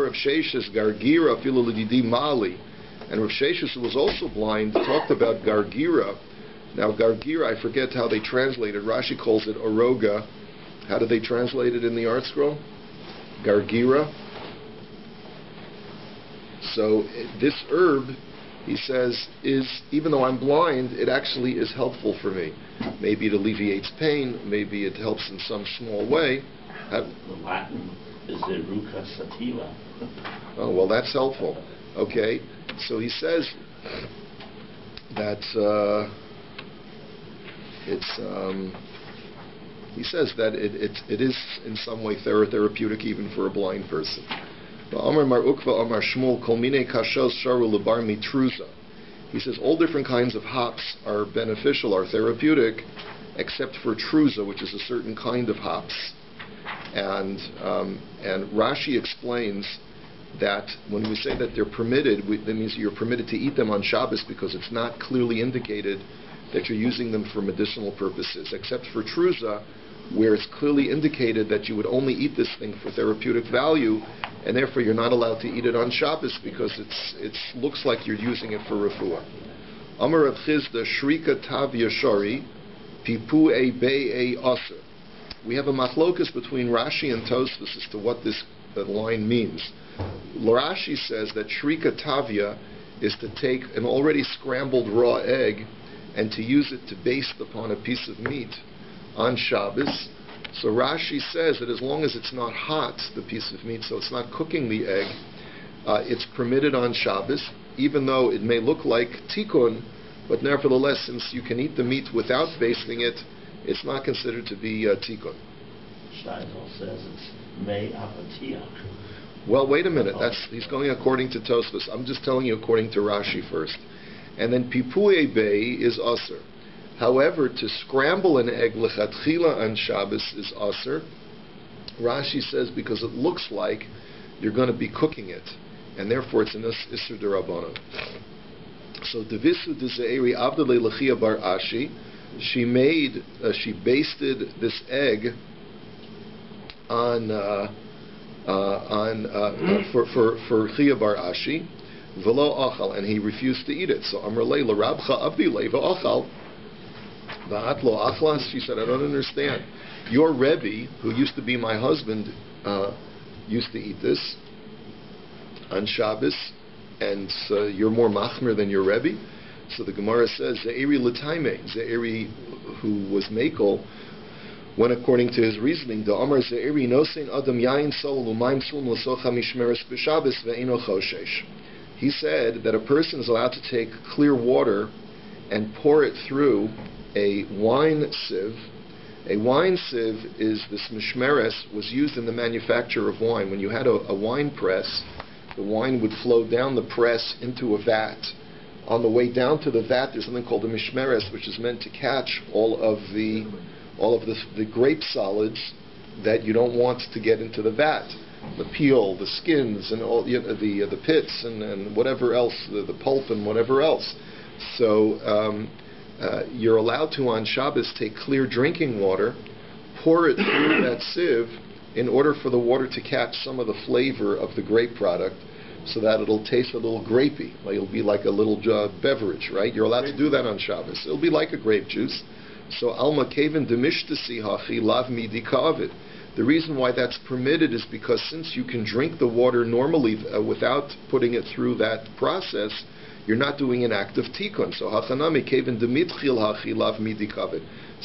Amar Rav Sheshes Gargira Filu L'Didi Mali, and Rav Sheshes, who was also blind, talked about Gargira. Now Gargira, I forget how they translated. Rashi calls it Oroga. How do they translate it in the art scroll? Gargira. So this herb, he says, is, even though I'm blind, it actually is helpful for me. Maybe it alleviates pain, maybe it helps in some small way. The Latin is Eruca sativa. Oh, well, that's helpful. Okay, so he says that it is in some way therapeutic even for a blind person. He says all different kinds of hops are beneficial, are therapeutic, except for truza, which is a certain kind of hops. And Rashi explains that when we say that they're permitted, that means you're permitted to eat them on Shabbos because it's not clearly indicated that you're using them for medicinal purposes, except for truza, where it's clearly indicated that you would only eat this thing for therapeutic value, and therefore you're not allowed to eat it on Shabbos because it looks like you're using it for refuah. Amar Rav Chizda Shrika Tav Yashari Pipu E Be Aser. We have a machlokus between Rashi and Tosfos as to what this line means. Rashi says that Shrika Tavya is to take an already scrambled raw egg and to use it to baste upon a piece of meat on Shabbos. So Rashi says that as long as it's not hot, the piece of meat, so it's not cooking the egg, it's permitted on Shabbos, even though it may look like tikkun, but nevertheless, since you can eat the meat without basting it, it's not considered to be tikkun. Steindl says it's mei apatiach. Well, wait a minute. He's going according to Tosfos. I'm just telling you according to Rashi first. And then pipuye bei is aser. However, to scramble an egg lechatchila on Shabbos is aser. Rashi says because it looks like you're going to be cooking it, and therefore it's an isur d'Rabbanan. So devisu dezeiri avdalei lechia bar ashi. She basted this egg for Chia bar Ashi, velo achal, and he refused to eat it. So Amrlei l'Rabcha Abdi leiva achal, va'at lo achlas. She said, I don't understand. Your Rebbe, who used to be my husband, used to eat this on Shabbos, and you're more machmer than your Rebbe. So the Gemara says, Ze'eri l'taime, Ze'eri, who was Mekel, went according to his reasoning, the Amar Ze'eri nosein adam yain sol u'mayim sulm l'socha mishmeres b'Shabbos ve'eno choshesh. He said that a person is allowed to take clear water and pour it through a wine sieve. A wine sieve is this mishmeres, was used in the manufacture of wine. When you had a wine press, the wine would flow down the press into a vat. On the way down to the vat, there's something called a mishmeres, which is meant to catch all of the grape solids that you don't want to get into the vat, the peel, the skins, and all the pits, and whatever else, the pulp and whatever else. So you're allowed to on Shabbos take clear drinking water, pour it through that sieve in order for the water to catch some of the flavor of the grape product, so that it'll taste a little grapey. It'll be like a little beverage, right? You're allowed to do that on Shabbos. It'll be like a grape juice. So alma kaven demishtasi hachi lav midi ka'avid. The reason why that's permitted is because since you can drink the water normally without putting it through that process, you're not doing an act of tikkun. So hachanami kaven demitchil hachi lav midi ka'avid.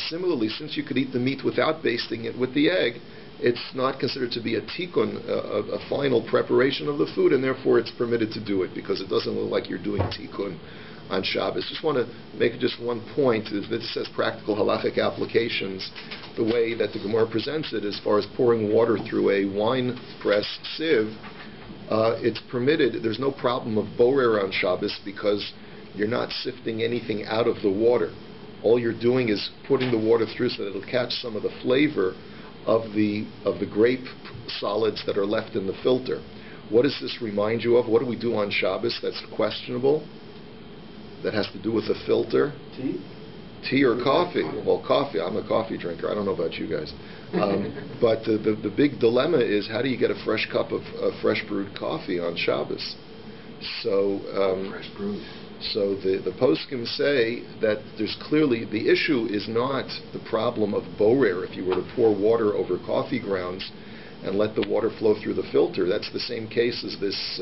Similarly, since you could eat the meat without basting it with the egg, it's not considered to be a tikkun, a final preparation of the food, and therefore it's permitted to do it because it doesn't look like you're doing tikkun on Shabbos. Just want to make just one point. This says practical halachic applications. The way that the Gemara presents it, as far as pouring water through a wine press sieve, it's permitted. There's no problem of borer on Shabbos because you're not sifting anything out of the water. All you're doing is putting the water through so that it'll catch some of the flavor of the grape solids that are left in the filter. What does this remind you of? What do we do on Shabbos that's questionable? That has to do with the filter? Tea? Tea or coffee? Well, coffee. I'm a coffee drinker. I don't know about you guys. But the big dilemma is, how do you get a fresh cup of fresh brewed coffee on Shabbos? So fresh brewed. So the poskim say that there's clearly, the issue is not the problem of borer. If you were to pour water over coffee grounds and let the water flow through the filter, that's the same case as this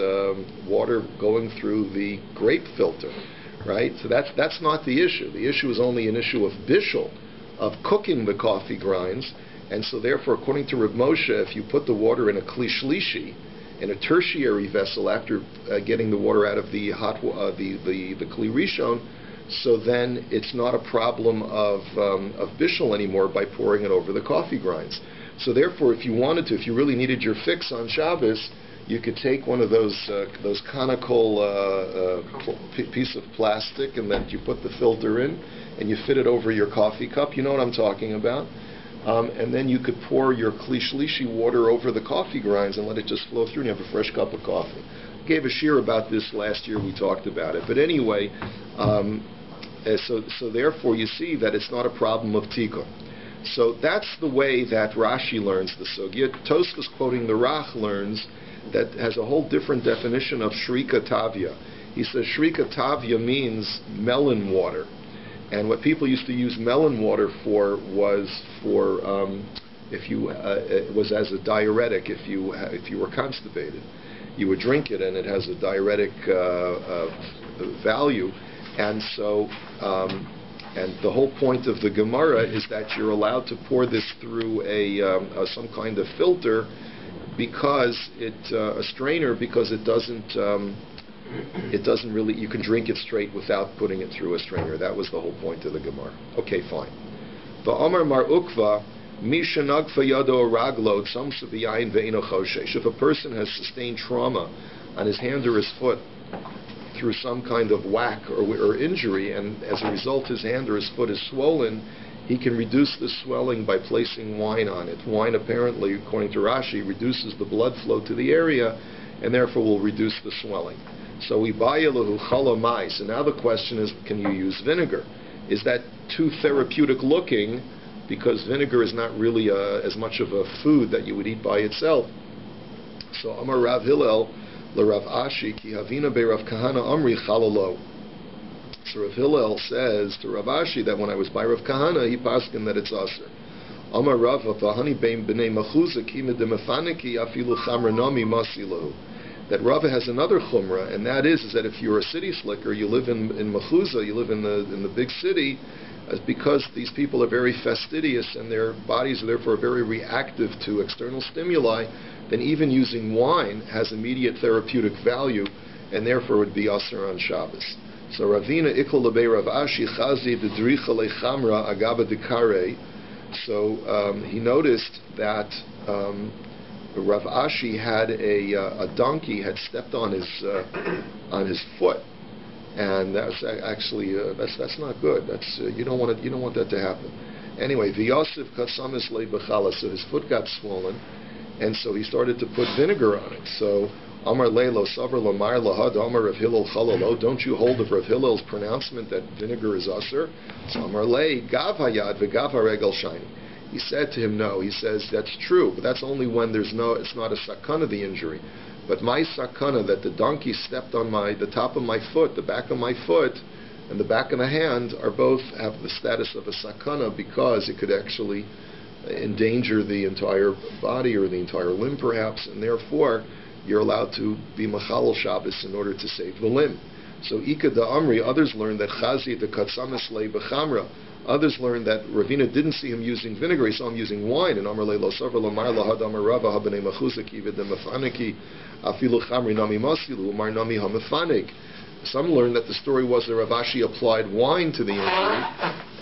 water going through the grape filter, right? So that's not the issue. The issue is only an issue of bishul, of cooking the coffee grinds, and so therefore, according to Reb Moshe, if you put the water in a kli shlishi, in a tertiary vessel after getting the water out of the hot the kli rishon, so then it's not a problem of bishul anymore by pouring it over the coffee grinds. So therefore, if you wanted to, if you really needed your fix on Shabbos, you could take one of those conical piece of plastic, and then you put the filter in, and you fit it over your coffee cup. You know what I'm talking about. And then you could pour your kli shlishi water over the coffee grinds and let it just flow through, and you have a fresh cup of coffee. I gave a shiur about this last year. We talked about it. But anyway, so therefore you see that it's not a problem of tikkun. So that's the way that Rashi learns the sugya. Tosfos, quoting the Rach, learns that has a whole different definition of shrika tavya. He says shrika tavya means melon water. And what people used to use melon water for was it was as a diuretic. If you were constipated, you would drink it, and it has a diuretic value. And so, and the whole point of the Gemara is that you're allowed to pour this through some kind of filter, because a strainer, because it doesn't really, you can drink it straight without putting it through a strainer. That was the whole point of the Gemara. Okay, fine. V'amar mar ukva, mi shenagfa yado raglo tzamsa b'yayin ve'ino choshesh. If a person has sustained trauma on his hand or his foot through some kind of whack or injury, and as a result his hand or his foot is swollen, he can reduce the swelling by placing wine on it. Wine, apparently, according to Rashi, reduces the blood flow to the area, and therefore will reduce the swelling. So we bayalahu chalamai. So now the question is, can you use vinegar? Is that too therapeutic looking? Because vinegar is not really as much of a food that you would eat by itself. So Amar Rav Hillel l'Rav Ashi ki havina be Rav Kahana amri chalalo. So Rav Hillel says to Rav Ashi that when I was by Rav Kahana, he paskin that it's aser. Amar Rav v'hani bein b'nei machuza ki medemefaniki afilu chamra nami masilahu. That Rava has another chumrah, and that is that if you're a city slicker, you live in Mechuzah, you live in the big city, because these people are very fastidious and their bodies are therefore very reactive to external stimuli, then even using wine has immediate therapeutic value, and therefore would be aser on Shabbos. So Ravina ikol lebei Rav Ashi chazi d'dricha lechamra agaba dekare. So he noticed that Rav Ashi had a donkey had stepped on his foot, and that's actually that's not good. That's you don't want that to happen. Anyway, the Yoseph kasamis lebechala, so his foot got swollen, and so he started to put vinegar on it. So Amar leilo savar lamar lahad Amar Rav Hillel chalalo. Don't you hold of Rav Hillel's pronouncement that vinegar is aser? So Amar le gav hayad vegav haregel shiny. He said to him, no. He says, that's true, but that's only when it's not a sakana, the injury. But my sakana, that the donkey stepped on the top of my foot, the back of my foot, and the back of the hand both have the status of a sakana, because it could actually endanger the entire body or the entire limb perhaps, and therefore you're allowed to be machal Shabbos in order to save the limb. So Ika da Amri, others learned that Chazi the Katsamis le Bechamra. Others learned that Ravina didn't see him using vinegar; he saw him using wine. And Amar Leilo Savar Lamar Lahad Amar Rava Habanei Machuzaki V'Demafaniki Afilu Chamri Nami Masilu Umar Nami Hamafanik. Some learned that the story was that Rav Ashi applied wine to the injury,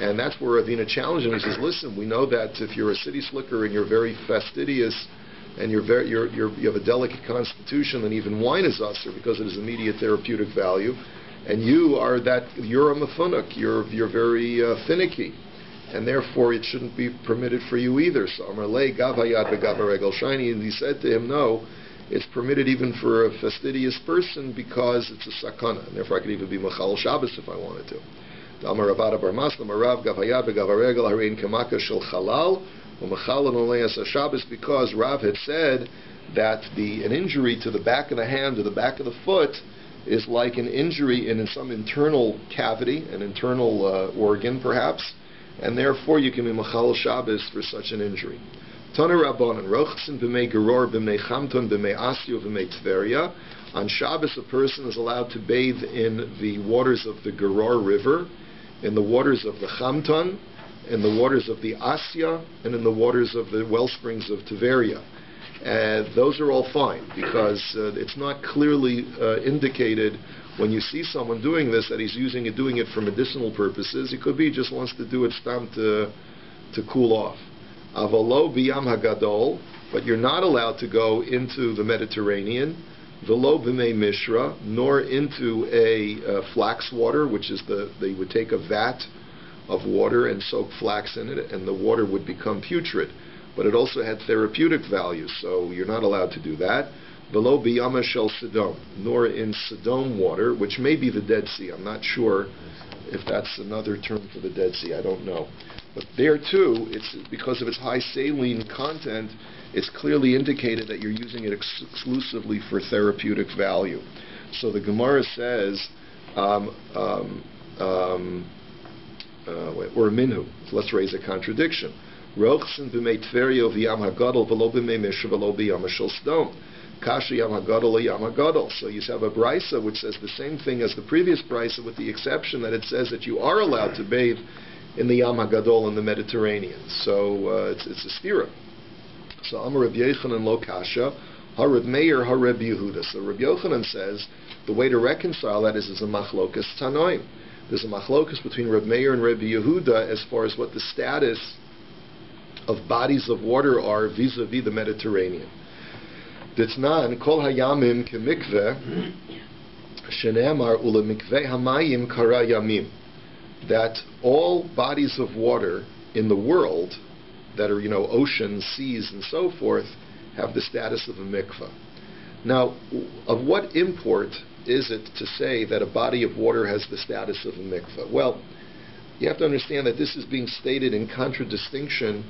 and that's where Ravina challenged him. He says, "Listen, we know that if you're a city slicker and you're very fastidious, and you have a delicate constitution, then even wine is aser because it has immediate therapeutic value." And you're a mafunuk, you're very finicky, and therefore it shouldn't be permitted for you either. So Amar Le Gav Hayad Begav Regel Shiny, and he said to him, no, it's permitted even for a fastidious person because it's a sakana, and therefore I could even be Machal Shabbos if I wanted to. Amar Rabada Bar Maslam Arav Gavayad Gavaregel Harein Kamaka Shel Chalal Umechalon Oleas Shabbos, because Rav had said that an injury to the back of the hand or the back of the foot is like an injury in some internal cavity, an internal organ perhaps, and therefore you can be Mechal Shabbos for such an injury. Tana Rabbanan Rochsin b'mei Geror b'mei Chamton b'mei Asio b'mei Tveria. On Shabbos, a person is allowed to bathe in the waters of the Geror River, in the waters of the Chamton, in the waters of the Asya, and in the waters of the well springs of Tveria. Those are all fine, because it's not clearly indicated when you see someone doing this that he's doing it for medicinal purposes. It could be he just wants to do it to cool off. Avalo b'yam hagadol, but you're not allowed to go into the Mediterranean, velo b'mei mishra, nor into a flax water, which is they would take a vat of water and soak flax in it, and the water would become putrid. But it also had therapeutic value, so you're not allowed to do that. Velo b'yama shel Sodom, nor in Sodom water, which may be the Dead Sea. I'm not sure if that's another term for the Dead Sea. I don't know. But there too, it's because of its high saline content, it's clearly indicated that you're using it exclusively for therapeutic value. So the Gemara says, or minhu. So let's raise a contradiction. Rochsen b'mei Tveria v'yam hagadol v'lo b'mei Mishra v'lo b'yam shel Sodom. Kasha yam hagadol yam hagadol. So you have a brisa which says the same thing as the previous brisa, with the exception that it says that you are allowed to bathe in the Yam HaGadol in the Mediterranean. So it's a stira. So Amar Reb Yochanan lo kasha, Hareb Meir Hareb Yehuda. So Reb Yochanan says the way to reconcile that is a machlokas tanoim. There's a machlokas between Reb Meir and Reb Yehuda as far as what the status of bodies of water are vis-a-vis the Mediterranean. Ditnan kol hayamim kemikveh shenemar ulemikveh hamayim kara yamim. That all bodies of water in the world that are, oceans, seas, and so forth, have the status of a mikveh. Now, of what import is it to say that a body of water has the status of a mikveh? Well, you have to understand that this is being stated in contradistinction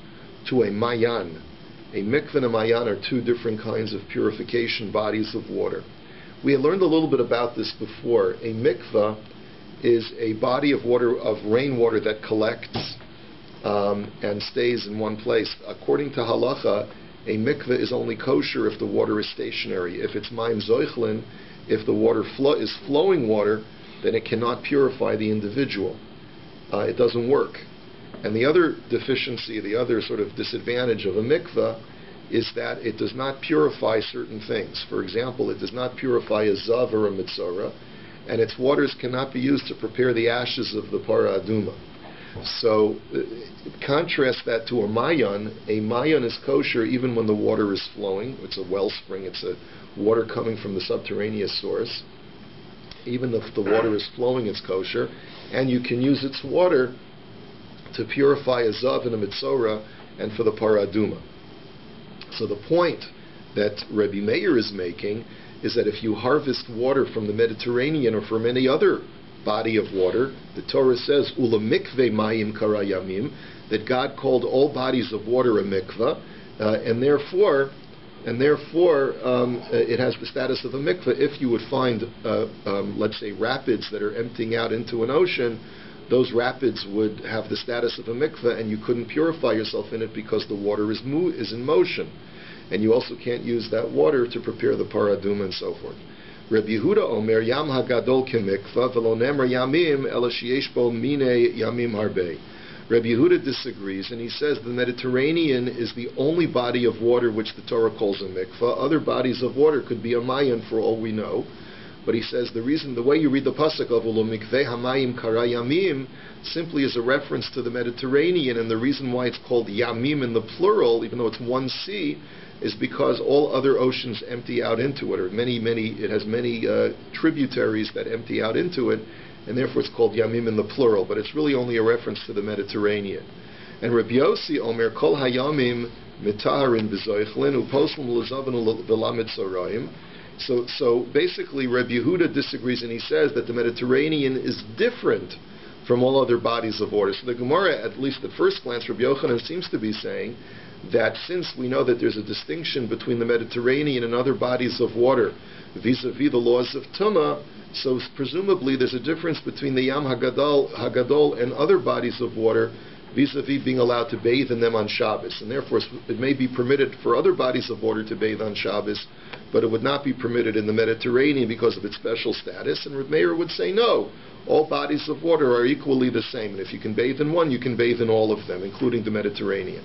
to a mayan. A mikveh and a mayan are two different kinds of purification bodies of water. We had learned a little bit about this before. A mikveh is a body of water, of rainwater that collects and stays in one place. According to halacha, a mikveh is only kosher if the water is stationary. If it's maim zoichlin, if the water is flowing water, then it cannot purify the individual. It doesn't work. And the other deficiency, the other sort of disadvantage of a mikveh is that it does not purify certain things. For example, it does not purify a zav or a mitzorah, and its waters cannot be used to prepare the ashes of the para aduma. So, contrast that to a mayan. A mayan is kosher even when the water is flowing. It's a wellspring. It's a water coming from the subterraneous source. Even if the water is flowing, it's kosher, and you can use its water to purify a zav and a mitzorah and for the para aduma. So the point that Rabbi Meir is making is that if you harvest water from the Mediterranean or from any other body of water, the Torah says, Ula mikveh mayim kara yamim, that God called all bodies of water a mikveh, and therefore it has the status of a mikveh. If you would find, let's say, rapids that are emptying out into an ocean, those rapids would have the status of a mikveh, and you couldn't purify yourself in it because the water is in motion. And you also can't use that water to prepare the paraduma and so forth. Rabbi Yehuda Omer Yam Hagadol Kemikva V'lo Nemer Yamim Ela Sheyesh Bo Mine Yamim Harbei. Rabbi Yehuda disagrees, and he says the Mediterranean is the only body of water which the Torah calls a mikvah. Other bodies of water could be a mayan for all we know. But he says the way you read the pasuk of Ulo Mikveh Hamayim Kara Yamim simply is a reference to the Mediterranean, and the reason why it's called Yamim in the plural, even though it's one sea, is because all other oceans empty out into it, or it has many tributaries that empty out into it, and therefore it's called Yamim in the plural, but it's really only a reference to the Mediterranean. And Rabbi Yossi Omer Kol Hayamim Mitaharin B'Zoichlin Uposlim L'Zavanu V'Lamed Sorayim. So basically Rabbi Yehuda disagrees, and he says that the Mediterranean is different from all other bodies of water. So the Gemara, at least at first glance, Rabbi Yochanan seems to be saying that since we know that there's a distinction between the Mediterranean and other bodies of water vis-a-vis the laws of Tumah, so presumably there's a difference between the Yam Hagadol and other bodies of water vis-a-vis being allowed to bathe in them on Shabbos. And therefore it may be permitted for other bodies of water to bathe on Shabbos, but it would not be permitted in the Mediterranean because of its special status. And Reb Meir would say, no, all bodies of water are equally the same. And if you can bathe in one, you can bathe in all of them, including the Mediterranean.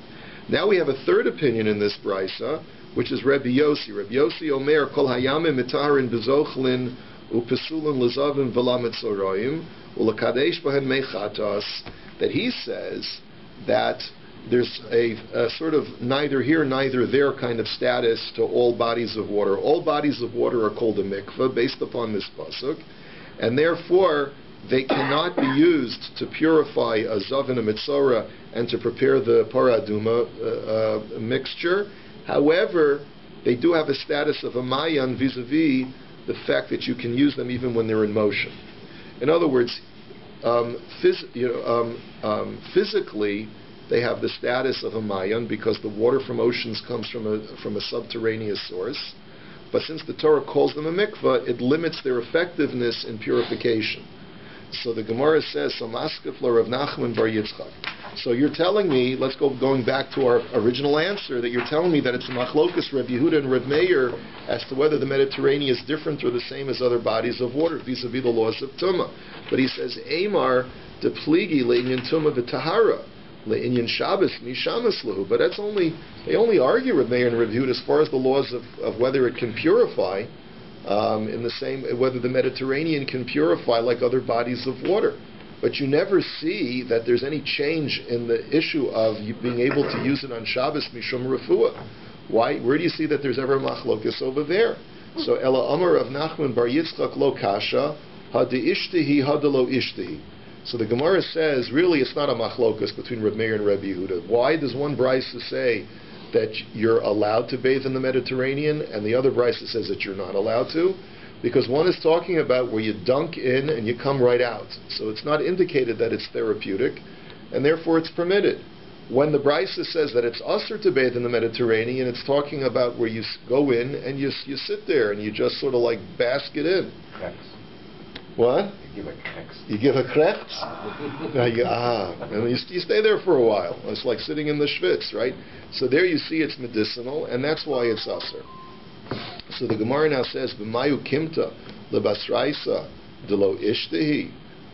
Now we have a third opinion in this brisa, which is Rabbi Yossi. Rabbi Yossi Omer, Kol hayamim mitarin bezochlin upesulin lezavim v'lametzorayim ulakadesh bahen mechatos, that he says that there's a sort of neither here, neither there kind of status to all bodies of water. All bodies of water are called a mikveh based upon this pasuk, and therefore they cannot be used to purify a zav and a mitzora and to prepare the paraduma mixture. However, they do have a status of a mayan vis-a-vis the fact that you can use them even when they're in motion. In other words, physically, they have the status of a mayan because the water from oceans comes from a subterraneous source. But since the Torah calls them a mikvah, it limits their effectiveness in purification. So the Gemara says, "So maskef lo Rav Nachman bar Yitzchak." So you're telling me, going back to our original answer, that you're telling me that it's a machlokas Reb Yehuda and Reb Meir as to whether the Mediterranean is different or the same as other bodies of water vis-a-vis the laws of Tumah. But he says, "Amar de pligi le'inyan Tumah v'tahara le'inyan Shabbos mishamas lahu." But they only argue Reb Meir and Reb Yehuda as far as the laws of whether it can purify. In the same, whether the Mediterranean can purify like other bodies of water. But you never see that there's any change in the issue of you being able to use it on Shabbos mishum refuah. Why? Where do you see that there's ever a machlokas over there? So Ela Amar of Nachman bar Yitzchak lo kasha hadi ishtihi hadalo ishtihi. So the Gemara says really it's not a machlokas between Reb Meir and Reb Yehuda. Why does one brisa say that you're allowed to bathe in the Mediterranean, and the other brisa says that you're not allowed to? Because one is talking about where you dunk in and you come right out. So it's not indicated that it's therapeutic, and therefore it's permitted. When the brisa says that it's usher to bathe in the Mediterranean, it's talking about where you go in and you sit there and you just sort of like bask it in. Krechts. What? You give a krechts. You give a krechts? And you stay there for a while. It's like sitting in the schwitz, right? So there you see it's medicinal, and that's why it's usher. So the Gemara now says, "B'mayu kimta lebasraisa delo ishtihi."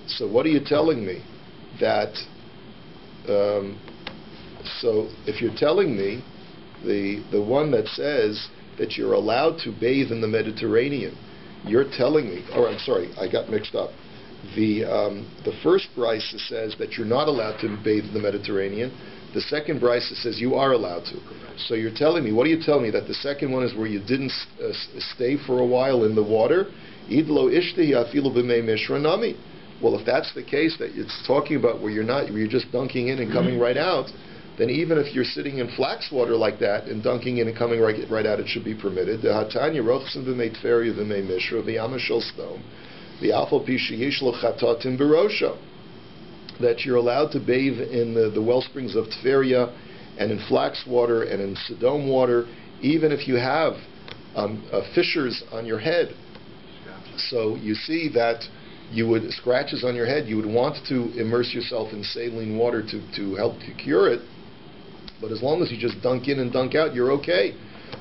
So what are you telling me? That so if you're telling me the one that says that you're allowed to bathe in the Mediterranean, you're telling me, I'm sorry, I got mixed up. The first brisa says that you're not allowed to bathe in the Mediterranean. The second brisa says you are allowed to. So you're telling me, what are you telling me? That the second one is where you didn't stay for a while in the water? Idlo ishtihi afilu b'mei mishranami. Well, if that's the case, that it's talking about where you're just dunking in and coming right out, then even if you're sitting in flax water like that and dunking in and coming right out, it should be permitted. The hatanya rochsen b'mei tferia b'mei mishra v'yama shel stone v'afal pi sheyesh lo chatatim b'rosho. That you're allowed to bathe in the well springs of Tveria and in flax water and in Sodom water, even if you have fissures on your head. So you see that you would, scratches on your head, you would want to immerse yourself in saline water to help to cure it. But as long as you just dunk in and dunk out, you're okay.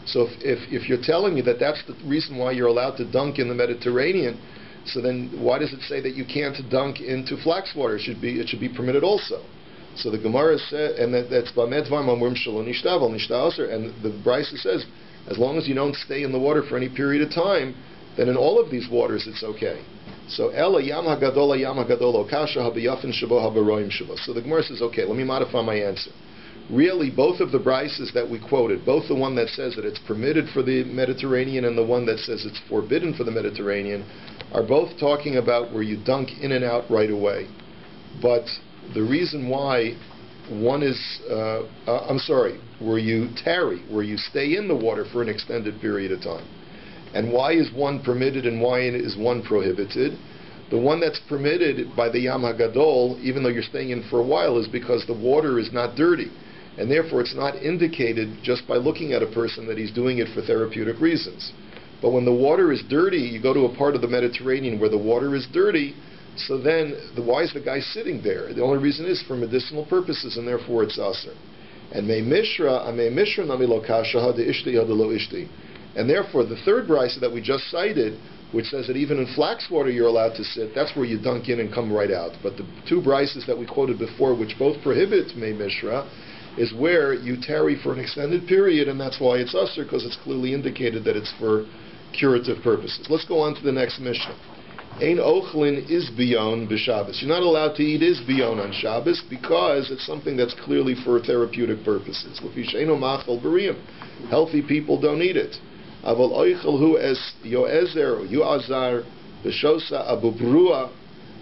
So if you're telling me that that's the reason why you're allowed to dunk in the Mediterranean, so then why does it say that you can't dunk into flax water? It should be permitted also. So the Gemara said, and that's Bamed Var Mamrim Shalom Nishtav Nishtaoser, and the brisa says, as long as you don't stay in the water for any period of time, then in all of these waters it's okay. So Ela Yam Hagadol Kasha Habiyafin Shabo Habaroim Shabo. So the Gemara says, okay, let me modify my answer. Really, both of the brises that we quoted, both the one that says that it's permitted for the Mediterranean and the one that says it's forbidden for the Mediterranean, are both talking about where you dunk in and out right away. But the reason why one is, where you tarry, where you stay in the water for an extended period of time. And why is one permitted and why is one prohibited? The The one that's permitted by the Yam HaGadol, even though you're staying in for a while, is because the water is not dirty. And therefore it's not indicated just by looking at a person that he's doing it for therapeutic reasons. But when the water is dirty, you go to a part of the Mediterranean where the water is dirty, so then why is the guy sitting there? The only reason is for medicinal purposes, and therefore it's aser. And therefore the third brisa that we just cited, which says that even in flax water you're allowed to sit, that's where you dunk in and come right out. But the two brises that we quoted before, which both prohibit mei mishra, is where you tarry for an extended period, and that's why it's usher, because it's clearly indicated that it's for curative purposes. Let's go on to the next Mishnah. Ein ochlin is biyon b'Shabbos. You're not allowed to eat is biyon on Shabbos because it's something that's clearly for therapeutic purposes. Healthy people don't eat it. Aval oichel hu es yoezer yuazar b'shosa abubrua.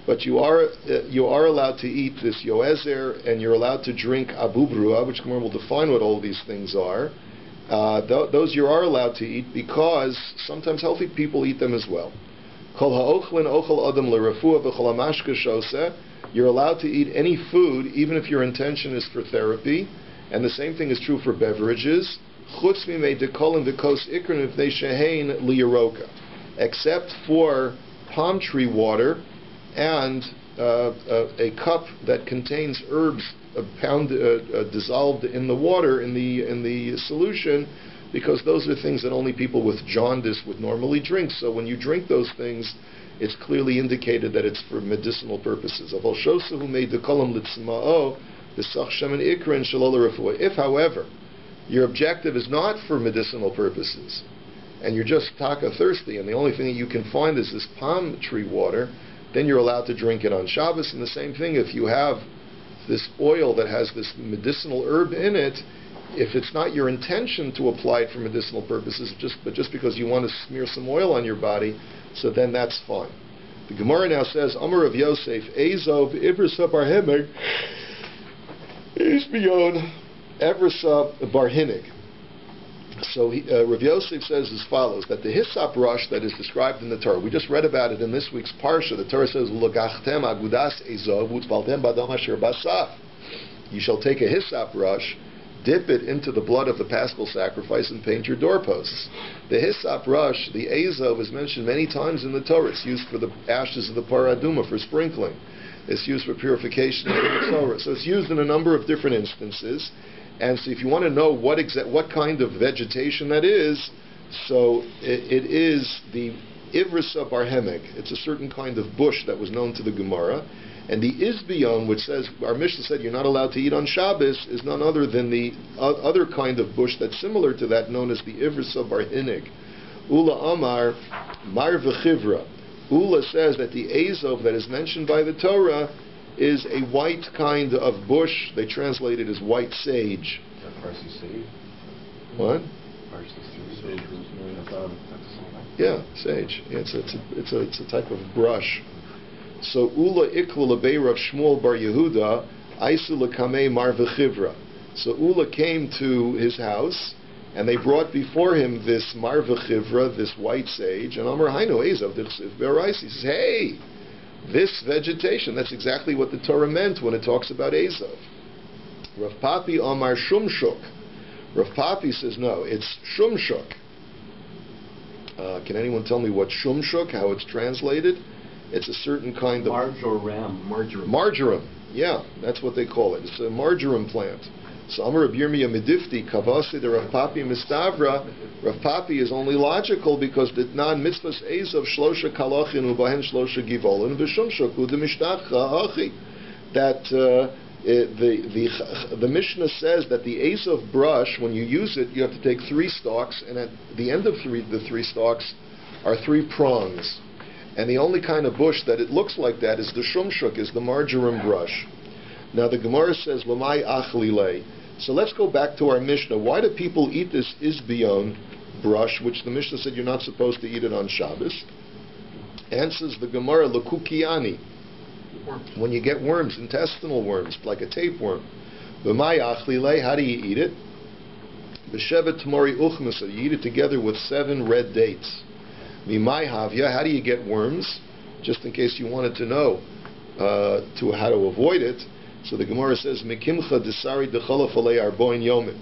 But you are allowed to eat this yoezer, and you're allowed to drink abubrua, which Gemara will define what all these things are. Those you are allowed to eat because sometimes healthy people eat them as well. Kol ha'ochlin ochel adam l'rafua v'chol ha'mashka shoseh. You're allowed to eat any food, even if your intention is for therapy, and the same thing is true for beverages. Chutz mimei dekolim v'kos ikron v'nei shehein liyaroka, except for palm tree water and a cup that contains herbs dissolved in the water in the solution, because those are things that only people with jaundice would normally drink. So when you drink those things, it's clearly indicated that it's for medicinal purposes. If, however, your objective is not for medicinal purposes, and you're just taka thirsty, and the only thing that you can find is this palm tree water, then you're allowed to drink it on Shabbos. And the same thing, if you have this oil that has this medicinal herb in it, if it's not your intention to apply it for medicinal purposes, but just because you want to smear some oil on your body, so then that's fine. The Gemara now says, Amar of Yoseph, Ezov Ibrisa Barhinig, Ishbiyon Evrisa Barhinig. So Rav Yosef says as follows, that the hyssop rush that is described in the Torah, we just read about it in this week's Parsha. The Torah says, L'gachtem agudas ezov utzbaltem badam asher basaf. You shall take a hyssop rush, dip it into the blood of the Paschal sacrifice, and paint your doorposts. The hyssop rush, the ezov, is mentioned many times in the Torah. It's used for the ashes of the paraduma, for sprinkling. It's used for purification of the Torah. So it's used in a number of different instances. And so if you want to know what kind of vegetation that is, so it is the Ivrisa Barhemek. It's a certain kind of bush that was known to the Gemara. And the Izbiyon, which says, our Mishnah said you're not allowed to eat on Shabbos, is none other than the other kind of bush that's similar to that, known as the Ivrisa Barhinig. Ula Amar Mar V'chivra. Ula says that the Azov that is mentioned by the Torah is a white kind of bush. They translate it as white sage. Parsi sage? What? Parsi sage. Yeah, sage. Yeah, it's a type of brush. So Ula Iklu Lebeirav Shmuel Bar Yehuda Aisu Lekamei Mar V'chivra. So Ula came to his house, and they brought before him this Mar V'chivra, this white sage, and Amar Hainu Ezav Dichsiv Berais. He says, hey, this vegetation, that's exactly what the Torah meant when it talks about Ezav. Rav Papi Amar Shumshuk. Rav Papi says, no, it's Shumshuk. Can anyone tell me what Shumshuk, how it's translated? It's a certain kind of... Marjoram. Marjoram, yeah, that's what they call it. It's a marjoram plant. So Amar Reb Yirmiyah Medifti Kavasi the Rav Papi Mistavra. Rav Papi is only logical because the non mitzvahs Ezav Shlosha Kalachin Ubahen Shlosha Givolin V'Shumshuk U'De Mishtachcha Achi. That the Mishnah says that the Ezav brush, when you use it, you have to take 3 stalks, and at the end of the 3 stalks are 3 prongs. And the only kind of bush that it looks like that is the Shumshuk, is the marjoram brush. Now the Gemara says, Lamai Achlile. So let's go back to our Mishnah. Why do people eat this Izbiyon brush, which the Mishnah said you're not supposed to eat it on Shabbos? Answers the Gemara, L'kukiani. When you get worms, intestinal worms, like a tapeworm. Lamai Achlile, how do you eat it? B'shevet Tamori Uchmasa, you eat it together with 7 red dates. Mimai Havya, how do you get worms? just in case you wanted to know to how to avoid it. So the Gemara says, Mikimcha desari decholaf alei arboin yomin.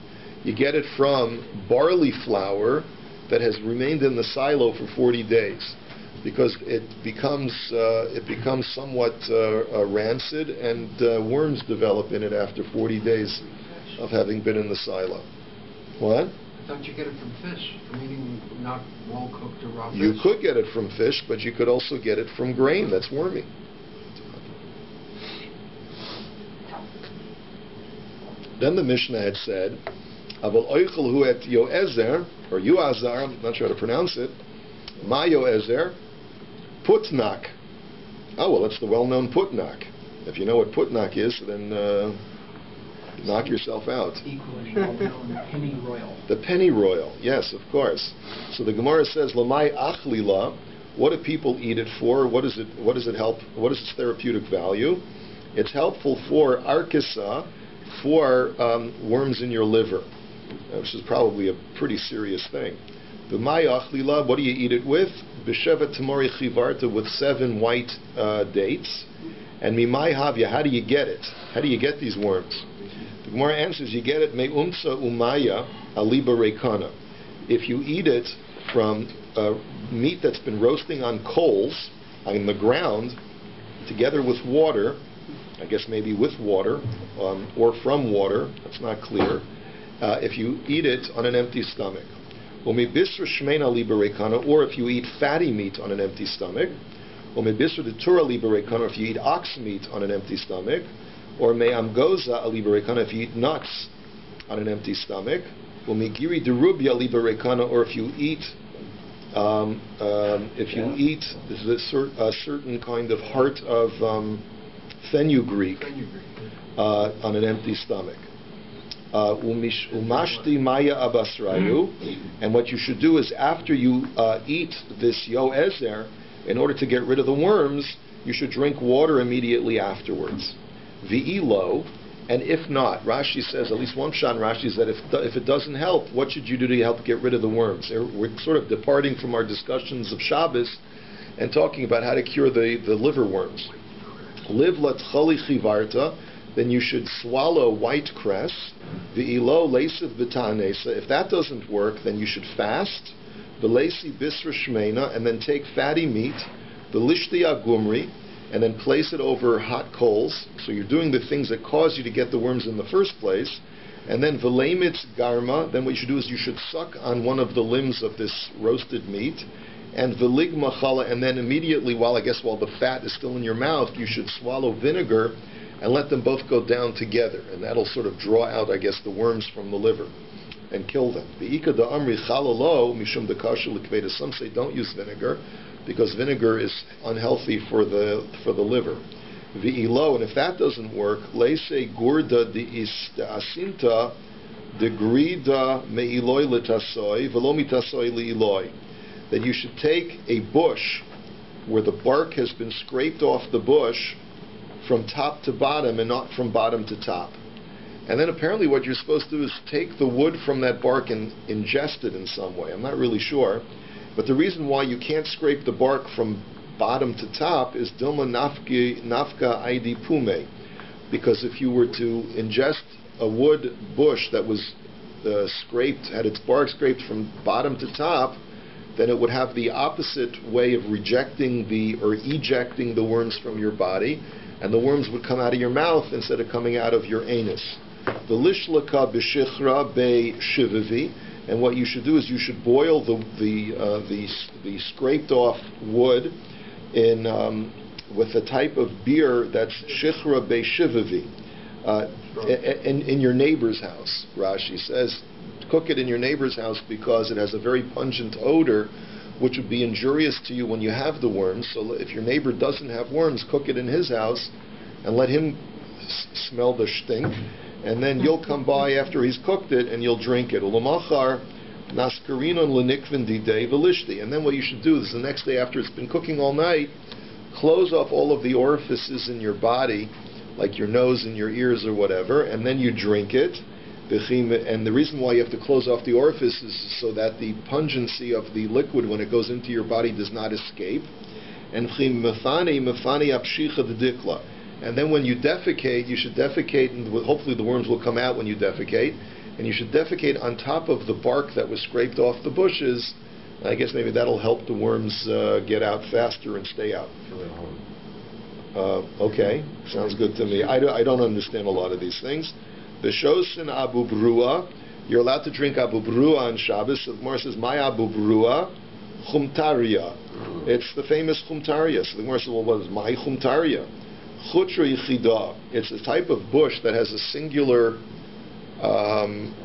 You get it from barley flour that has remained in the silo for 40 days, because it becomes somewhat rancid, and worms develop in it after 40 days of having been in the silo. What? I thought you get it from fish, from eating not well cooked or raw fish. You could get it from fish, but you could also get it from grain that's wormy. Then the Mishnah had said, Aval oichel hu et yoezer, or yuazar, I'm not sure how to pronounce it, ma yoezer, putnak. Oh, well, it's the well-known putnak. If you know what putnak is, then knock yourself out. Equally well-known penny royal. The penny royal, yes, of course. So the Gemara says, Lamai achlila, what do people eat it for? What does it help? What is its therapeutic value? It's helpful for arkisa, for worms in your liver, which is probably a pretty serious thing. The mai achlila, what do you eat it with? B'sheva tamori chivarta, with 7 white dates. And mimai havya, how do you get it? How do you get these worms? The Gemara answers, you get it me'umsa umaya aliba rekana. If you eat it from meat that's been roasting on coals on the ground, together with water, I guess maybe with water, or from water, that's not clear, if you eat it on an empty stomach. Or if you eat fatty meat on an empty stomach, or if you eat ox meat on an empty stomach, or if you eat nuts on an empty stomach, or if you eat a certain kind of heart of fenugreek on an empty stomach. Umashti maya abasrayu, and what you should do is, after you eat this yoezer, in order to get rid of the worms, you should drink water immediately afterwards. V'ilo, and if not, Rashi says, at least one shot in Rashi is that if it doesn't help, what should you do to help get rid of the worms? We're sort of departing from our discussions of Shabbos and talking about how to cure the liver worms. Liv latchali chivarta, then you should swallow white cress. V'ilo leisiv b'tanesa. If that doesn't work, then you should fast. V'leisi bisra shmeina, and then take fatty meat. V'lishti agumri, and then place it over hot coals. So you're doing the things that cause you to get the worms in the first place. And then v'leimitz garma, then what you should do is you should suck on one of the limbs of this roasted meat. And v'lig machala, and then immediately, while the fat is still in your mouth, you should swallow vinegar and let them both go down together. And that'll sort of draw out, the worms from the liver and kill them. V'ika da'amri chalalo mishum dekasha l'kveda. Some say don't use vinegar because vinegar is unhealthy for the liver. V'ilo, and if that doesn't work, leise gurda asinta degrida me'iloi l'tasoi v'lo mitasoi li'iloi. That you should take a bush where the bark has been scraped off the bush from top to bottom and not from bottom to top. And then apparently what you're supposed to do is take the wood from that bark and ingest it in some way. I'm not really sure. But the reason why you can't scrape the bark from bottom to top is Dilma nafka aidi pume. Because if you were to ingest a wood bush that was had its bark scraped from bottom to top, then it would have the opposite way of ejecting the worms from your body, and the worms would come out of your mouth instead of coming out of your anus. The lishlaka b'shichra be-shivavi, and what you should do is you should boil the scraped off wood with a type of beer that's shichra be-shivavi in your neighbor's house. Rashi says, cook it in your neighbor's house because it has a very pungent odor which would be injurious to you when you have the worms. So if your neighbor doesn't have worms, cook it in his house and let him smell the stink, and then you'll come by after he's cooked it and you'll drink it. And then what you should do is the next day, after it's been cooking all night, close off all of the orifices in your body, like your nose and your ears or whatever, and then you drink it. And the reason why you have to close off the orifice is so that the pungency of the liquid, when it goes into your body, does not escape. And and then when you defecate, you should defecate, and hopefully the worms will come out when you defecate, and you should defecate on top of the bark that was scraped off the bushes. I guess maybe that'll help the worms get out faster and stay out. Okay, sounds good to me. I don't understand a lot of these things. The Shosin Abu Brua, you're allowed to drink Abu Brua on Shabbos. So the Gemara says, my Abu Brua, Chumtaria. It's the famous Chumtaria. So the Gemara says, well, what is my Chumtaria? Chutra Yichida. It's a type of bush that has a singular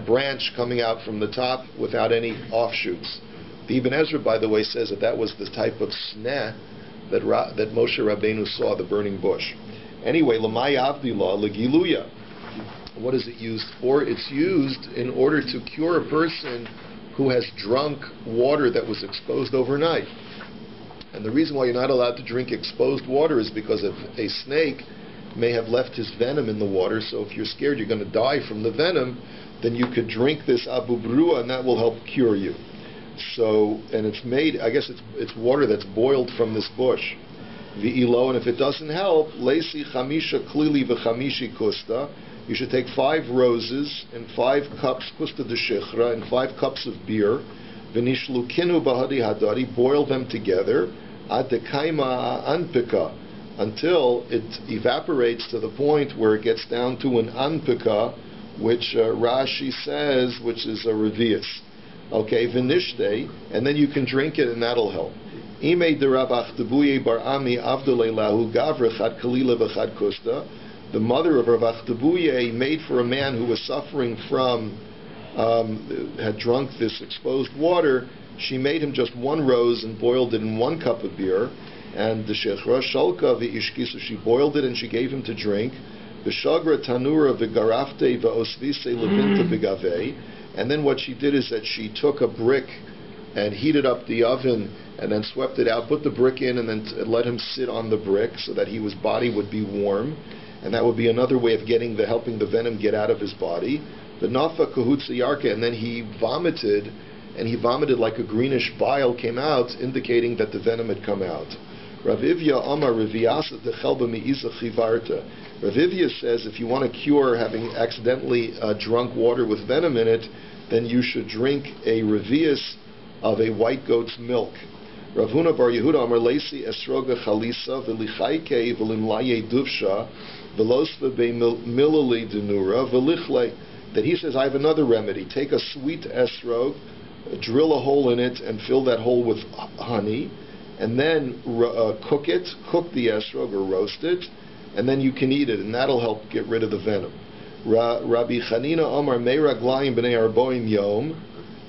branch coming out from the top without any offshoots. The Ibn Ezra, by the way, says that was the type of sneh that Moshe Rabbeinu saw, the burning bush. Anyway, Lamai Avdila, Legiluya. What is it used for? It's used in order to cure a person who has drunk water that was exposed overnight. And the reason why you're not allowed to drink exposed water is because if a snake may have left his venom in the water, so if you're scared you're going to die from the venom, then you could drink this Abu Brua and that will help cure you. So, and it's made, I guess it's water that's boiled from this bush. V'ilo, and if it doesn't help, Lesi Chamisha Klili v'Chamishi Kusta, you should take 5 roses and 5 cups Kusta de Shichra and 5 cups of beer, V'nishlu Kinu Bahadi Hadari, boil them together, Ad Kaima Anpika, until it evaporates to the point where it gets down to an Anpika, which Rashi says, which is a revius. Okay, v'nishte, and then you can drink it, and that'll help. Imei derabach debuye bar ami avdolei lahu gavra chad kalila v'chad kusta. The mother of Rav Debuye made for a man who was suffering from, had drunk this exposed water. She made him just 1 rose and boiled it in 1 cup of beer. And the shechra shalka v'ishki, so she boiled it and she gave him to drink. The shagra tanura v'garafte v'osvise levinta b'gavei. And then what she did is that she took a brick and heated up the oven and then swept it out, put the brick in, and then let him sit on the brick so that his body would be warm. And that would be another way of helping the venom get out of his body. The nafa kahutza yarka, and then he vomited like a greenish bile came out, indicating that the venom had come out. Ravivya Amar Riviasa de Chelba Mi'iza Chivarta. Ravivya says if you want to cure having accidentally drunk water with venom in it, then you should drink a revius of a white goat's milk. Ravuna Bar Yehuda Amar Lesi Esroga Chalisa V'lichayke V'limlaye Duvsha V'losva Be Milali Denura V'lichle. That he says, I have another remedy. Take a sweet esrog, drill a hole in it, and fill that hole with honey, and then cook the esrog or roast it, and then you can eat it, and that'll help get rid of the venom. Rabbi Chanina Omar Meiraglayim B'nei Arboim Yom,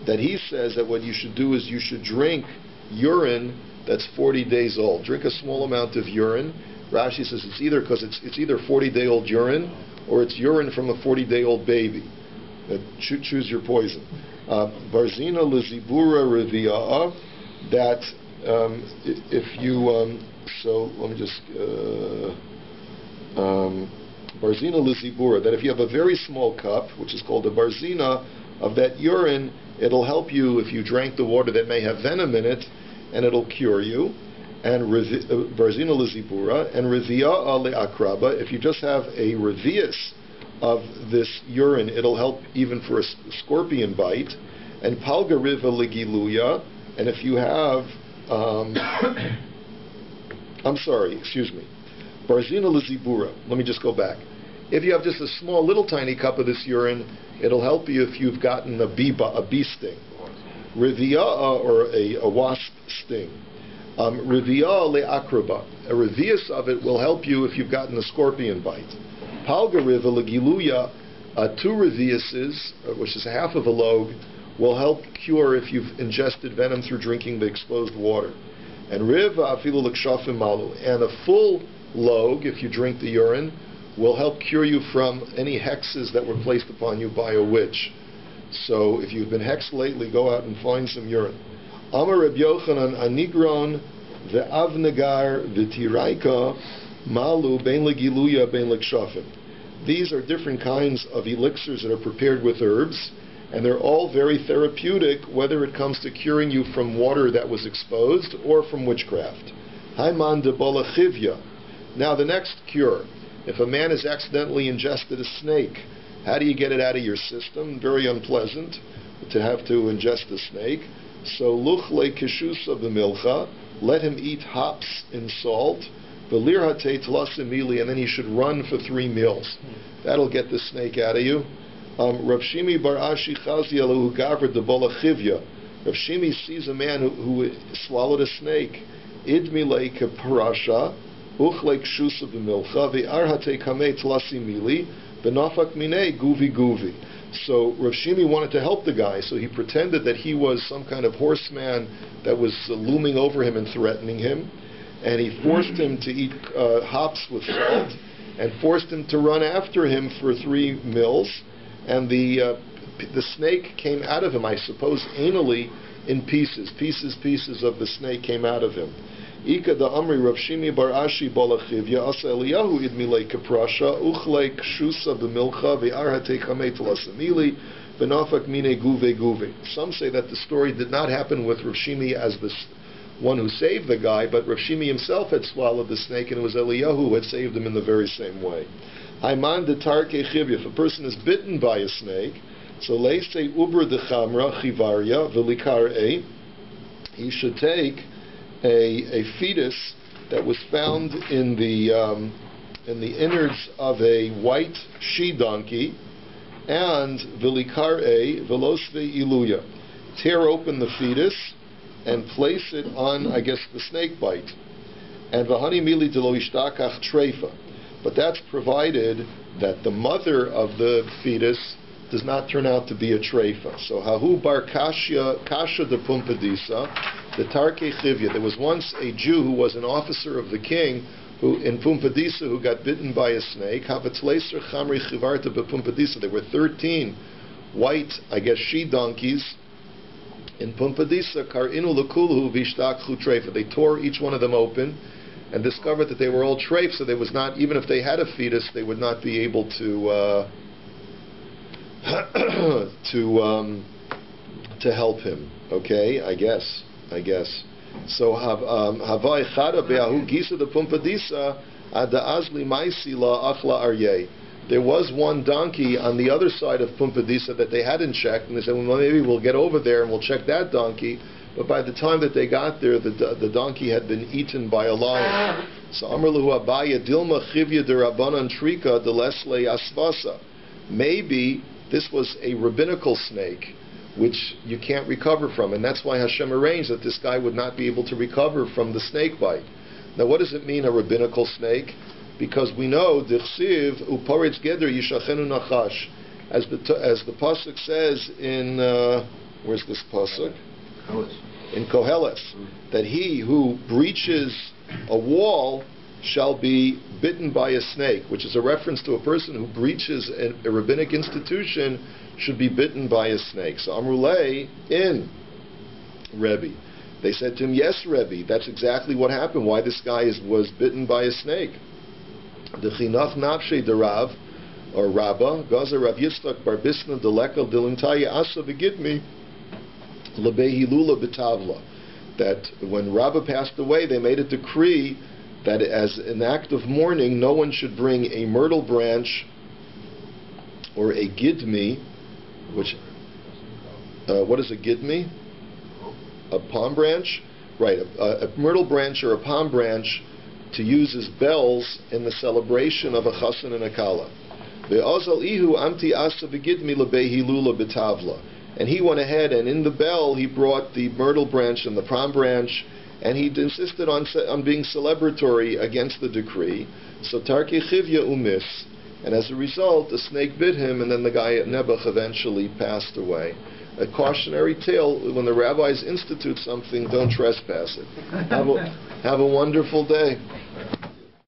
that he says that what you should do is you should drink urine that's 40 days old. Drink a small amount of urine. Rashi says it's either 40-day-old urine or it's urine from a 40-day-old baby. Choose your poison. Barzina Lizibura Revi'ah, that if you so let me just Barzina Lizibura, that if you have a very small cup, which is called a Barzina, of that urine, it'll help you if you drank the water that may have venom in it, and it'll cure you. And Barzina Lizibura, and Revi'ah le'akraba, if you just have a revius of this urine, it'll help even for a scorpion bite. And Palga Riva legiluya, and if you have Barzina Lizibura, let me just go back. If you have just a small, little tiny cup of this urine, it'll help you if you've gotten a bee sting. Revi'ah, or a wasp sting. Revi'ah le'akraba, a revius of it will help you if you've gotten a scorpion bite. Palga Riva legiluya, 2 reviuses, which is half of a log, will help cure if you've ingested venom through drinking the exposed water. And Riva afilu l'kshafim malu, and a full log, if you drink the urine, will help cure you from any hexes that were placed upon you by a witch. So if you've been hexed lately, go out and find some urine. Amar Reb Yochanan anigron ve'avnegar v'tiraika malu bein legiluya bein l'kshafim. These are different kinds of elixirs that are prepared with herbs, and they're all very therapeutic, whether it comes to curing you from water that was exposed or from witchcraft. Haiman de bolachivya. Now the next cure. If a man has accidentally ingested a snake, how do you get it out of your system? Very unpleasant to have to ingest a snake. So luchle kishusa b'milcha, let him eat hops in salt, v'lirhate tlasimili, and then he should run for 3 meals. That'll get the snake out of you. Rav Shimi bar Ashi chazia lehu gavra de bolachivya. Rav Shimi sees a man who swallowed a snake. Idmile keparasha, uchle kshusa b'milcha, v'arhate kamei tlasimili, v'nafak minei guvi guvi. So Rav Shimi wanted to help the guy, so he pretended that he was some kind of horseman that was looming over him and threatening him, and he forced him to eat hops with salt, and forced him to run after him for 3 mills, and the snake came out of him, I suppose, anally in pieces of the snake came out of him. Ika da Amri Rav Shimi bar Ashi bolachivya asa Eliyahu idmilei kaprasha uchlei kshusa b'milcha ve'arhatei chamei telasamili v'nafak mine guve guve. Some say that the story did not happen with Rav Shimi as the one who saved the guy, but Rav Shimi himself had swallowed the snake, and it was Eliyahu who had saved him in the very same way. Haiman de tarke chivya. If a person is bitten by a snake, so leisei ubra de chamra chivarya v'likar he should take a fetus that was found in the innards of a white she-donkey, and v'likar velosve iluya, tear open the fetus and place it on, I guess, the snake bite. And v'hani mili de lo ishtakach treifa. But that's provided that the mother of the fetus does not turn out to be a treifa. So hahu bar kasha de pumpadisa, the tarke chivya. There was once a Jew who was an officer of the king who in Pumpadisa who got bitten by a snake. Havatleser chamri chivarta bepumpadisa. There were 13 white, I guess, she-donkeys in Pumpadisa. Karinu lekulu vishtakchu treifa. They tore each one of them open and discovered that they were all treif. So there was not, even if they had a fetus, they would not be able to to help him. Okay, I guess. So havai chada be'ahu gisa de pumpadisa ada azli maisi la achla arye. There was one donkey on the other side of Pumpadisa that they hadn't checked, and they said, well, maybe we'll get over there and we'll check that donkey. But by the time that they got there, the donkey had been eaten by a lion. So Amr lahu abaya dilma chivya de rabbanan trika de lesle asvasa. Maybe this was a rabbinical snake, which you can't recover from, and that's why Hashem arranged that this guy would not be able to recover from the snake bite. Now, what does it mean, a rabbinical snake? Because we know Dichsiv uparetz geder yishachenu nachash, as the pasuk says in where's this pasuk? In Koheles, that he who breaches a wall shall be bitten by a snake, which is a reference to a person who breaches a rabbinic institution should be bitten by a snake. So Amrulay in Rabbi, they said to him, yes, Rabbi, that's exactly what happened. Why this guy was bitten by a snake? The chinach nafshe derav, or Rabba, Gaza Rav Yitzchak bar Bisna delekel dilintaya asa v'gidmi lebehilula b'tavla. That when Rabba passed away, they made a decree that as an act of mourning, no one should bring a myrtle branch or a gidmi, which, what is a gidmi? A palm branch? Right, a myrtle branch or a palm branch to use as bells in the celebration of a chassan and a kala. And he went ahead, and in the bell he brought the myrtle branch and the palm branch, and he insisted on being celebratory against the decree. So Tarke Chivya umis, and as a result, the snake bit him, and then the guy at Nebuch eventually passed away. A cautionary tale: when the rabbis institute something, don't trespass it. Have a wonderful day.